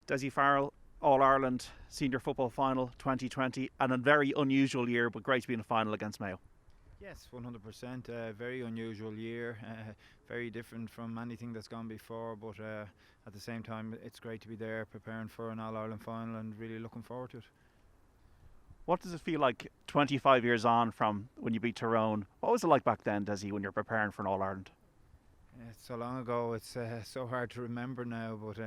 Dessie Farrell, All-Ireland Senior Football Final 2020, and a very unusual year, but great to be in the final against Mayo. Yes, 100%. Very unusual year, very different from anything that's gone before, but at the same time it's great to be there preparing for an All-Ireland final and really looking forward to it. What does it feel like 25 years on from when you beat Tyrone? What was it like back then, Dessie, when you're preparing for an All-Ireland? It's so long ago, it's so hard to remember now, but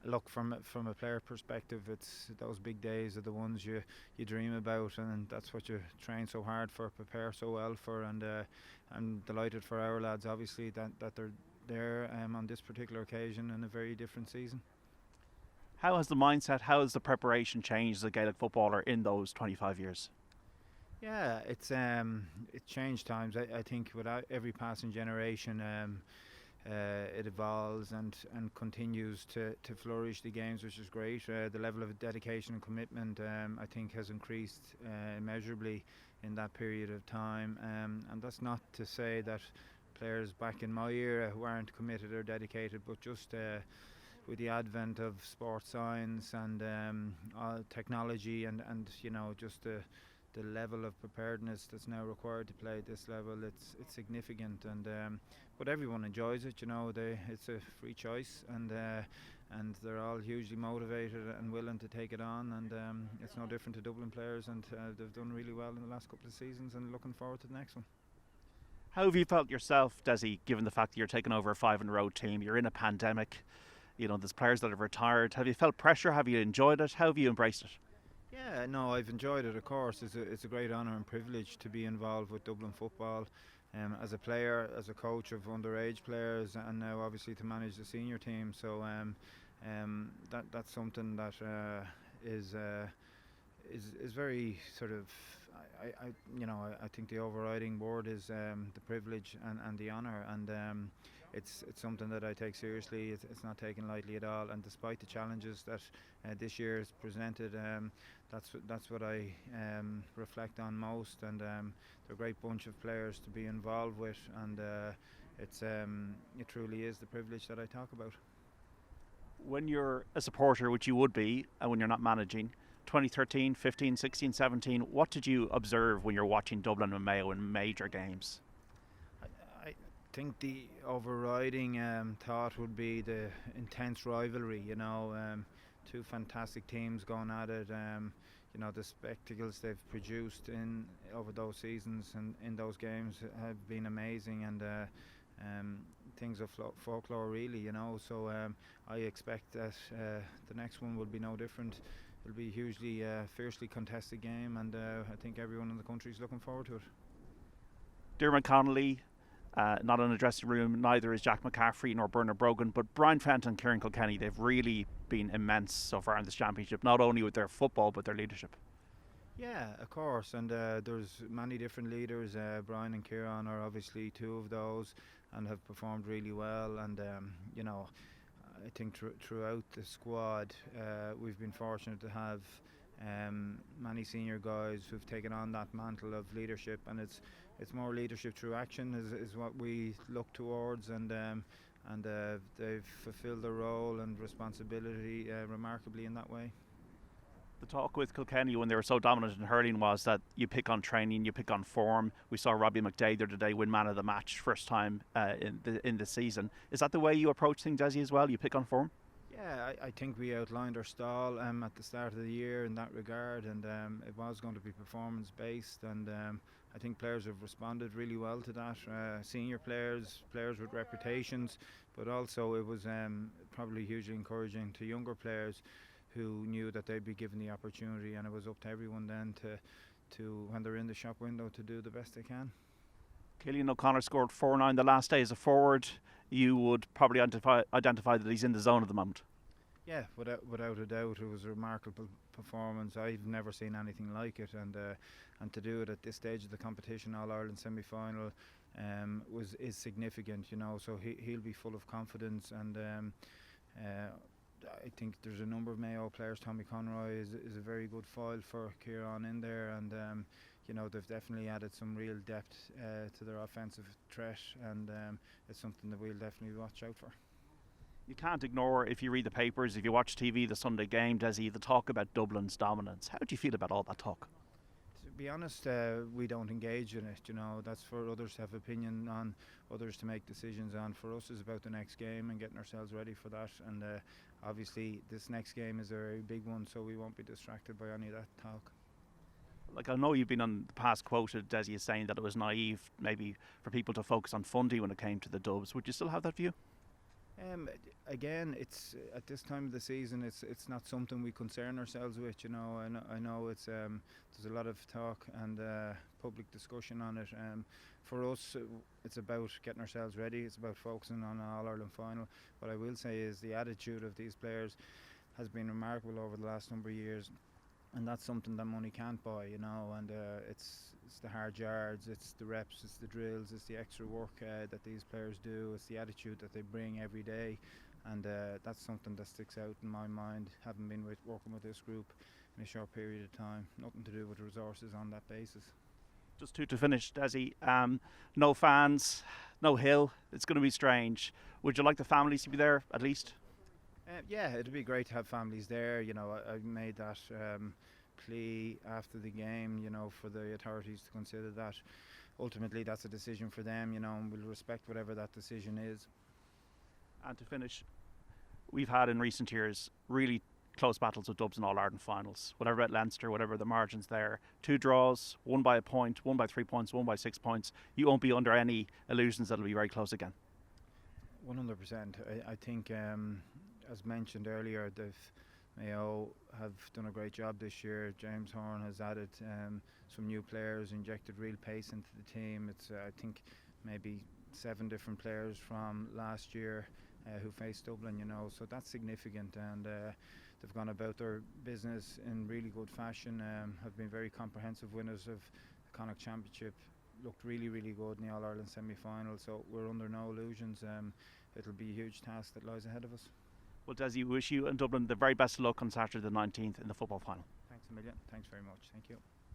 look, from a player perspective, it's those big days are the ones you dream about, and that's what you train so hard for, prepare so well for, and I'm delighted for our lads, obviously, that they're there on this particular occasion in a very different season. How has the mindset, how has the preparation changed as a Gaelic footballer in those 25 years? Yeah, it's changed times. I think with every passing generation, it evolves and continues to flourish the games, which is great. The level of dedication and commitment, I think, has increased immeasurably in that period of time. And that's not to say that players back in my era who aren't committed or dedicated, but just with the advent of sports science and technology and you know, just the level of preparedness that's now required to play at this level, it's significant, and but everyone enjoys it. You know, it's a free choice, and they're all hugely motivated and willing to take it on, and it's no different to Dublin players, and they've done really well in the last couple of seasons, and looking forward to the next one. How have you felt yourself, Dessie, given the fact that you're taking over a 5-in-a-row team, you're in a pandemic, you know, there's players that have retired. Have you felt pressure? Have you enjoyed it? How have you embraced it? Yeah, no, I've enjoyed it, of course. It's a great honour and privilege to be involved with Dublin football as a player, as a coach of underage players, and now obviously to manage the senior team. So that's something that is very sort of, I think the overriding word is the privilege and the honour, and it's something that I take seriously. It's not taken lightly at all, and despite the challenges that this year has presented, that's what I reflect on most, and they're a great bunch of players to be involved with, and it truly is the privilege that I talk about. When you're a supporter, which you would be, and when you're not managing, 2013, 15, 16, 17, what did you observe when you're watching Dublin and Mayo in major games? I think the overriding thought would be the intense rivalry, you know, two fantastic teams going at it, you know, the spectacles they've produced over those seasons and in those games have been amazing, and things of folklore really, you know, so I expect that the next one will be no different. It'll be a hugely fiercely contested game, and I think everyone in the country is looking forward to it. Dermot Connolly, not in the dressing room, neither is Jack McCaffrey nor Bernard Brogan, but Brian Fenton and Kieran Kilkenny, they've really been immense so far in this championship, not only with their football but their leadership. Yeah, of course, and there's many different leaders. Brian and Kieran are obviously two of those and have performed really well, and you know, I think throughout the squad we've been fortunate to have many senior guys who've taken on that mantle of leadership, and it's more leadership through action is what we look towards, and they've fulfilled their role and responsibility remarkably in that way. The talk with Kilkenny when they were so dominant in hurling was that you pick on training, you pick on form. We saw Robbie McDade the other day win man of the match first time in the season. Is that the way you approach things, Dessie, as well? You pick on form? Yeah, I think we outlined our stall at the start of the year in that regard, and it was going to be performance based, and I think players have responded really well to that. Senior players with reputations, but also it was probably hugely encouraging to younger players who knew that they'd be given the opportunity, and it was up to everyone then to when they're in the shop window, to do the best they can. Killian OConnor scored 4-9 the last day as a forward. You would probably identify that he's in the zone at the moment. Yeah, without a doubt, it was a remarkable performance. I've never seen anything like it, and to do it at this stage of the competition, All-Ireland semi-final, is significant, you know. So he'll be full of confidence, and I think there's a number of Mayo players. Tommy Conroy is a very good foil for Kieran in there, and you know, they've definitely added some real depth to their offensive threat, and it's something that we'll definitely watch out for. You can't ignore, if you read the papers, if you watch TV, the Sunday game, Dessie, the talk about Dublin's dominance. How do you feel about all that talk? To be honest, we don't engage in it. You know, that's for others to have opinion on, others to make decisions on. For us, it's about the next game and getting ourselves ready for that. And obviously, this next game is a very big one, so we won't be distracted by any of that talk. Like, I know you've been on the past quoted, Dessie, as saying that it was naive, maybe, for people to focus on Fundy when it came to the Dubs. Would you still have that view? Again, it's at this time of the season. It's not something we concern ourselves with. You know, I know it's there's a lot of talk and public discussion on it. For us, it's about getting ourselves ready. It's about focusing on an All Ireland final. What I will say is the attitude of these players has been remarkable over the last number of years, and that's something that money can't buy. You know, and it's the hard yards, it's the reps, it's the drills, it's the extra work that these players do, it's the attitude that they bring every day, and that's something that sticks out in my mind, having been working with this group in a short period of time. Nothing to do with resources on that basis. Just to finish, Dessie, no fans, no hill. It's going to be strange. Would you like the families to be there at least? Yeah, it'd be great to have families there. You know, I made that plea after the game, you know, for the authorities to consider that. Ultimately, that's a decision for them, you know, and we'll respect whatever that decision is. And to finish, we've had in recent years really close battles with Dubs in All-Ireland finals. Whatever at Leinster, whatever the margins there. 2 draws, one by a point, one by 3 points, one by 6 points. You won't be under any illusions that it'll be very close again. 100%. I think, as mentioned earlier, Mayo have done a great job this year. James Horn has added some new players, injected real pace into the team. It's I think maybe 7 different players from last year who faced Dublin, you know, so that's significant, and they've gone about their business in really good fashion. Have been very comprehensive winners of the Connacht Championship. Looked really, really good in the All-Ireland semi-final, so we're under no illusions. It'll be a huge task that lies ahead of us. Well, Dessie, we wish you and Dublin the very best of luck on Saturday the 19th in the football final. Thanks a million. Thanks very much. Thank you.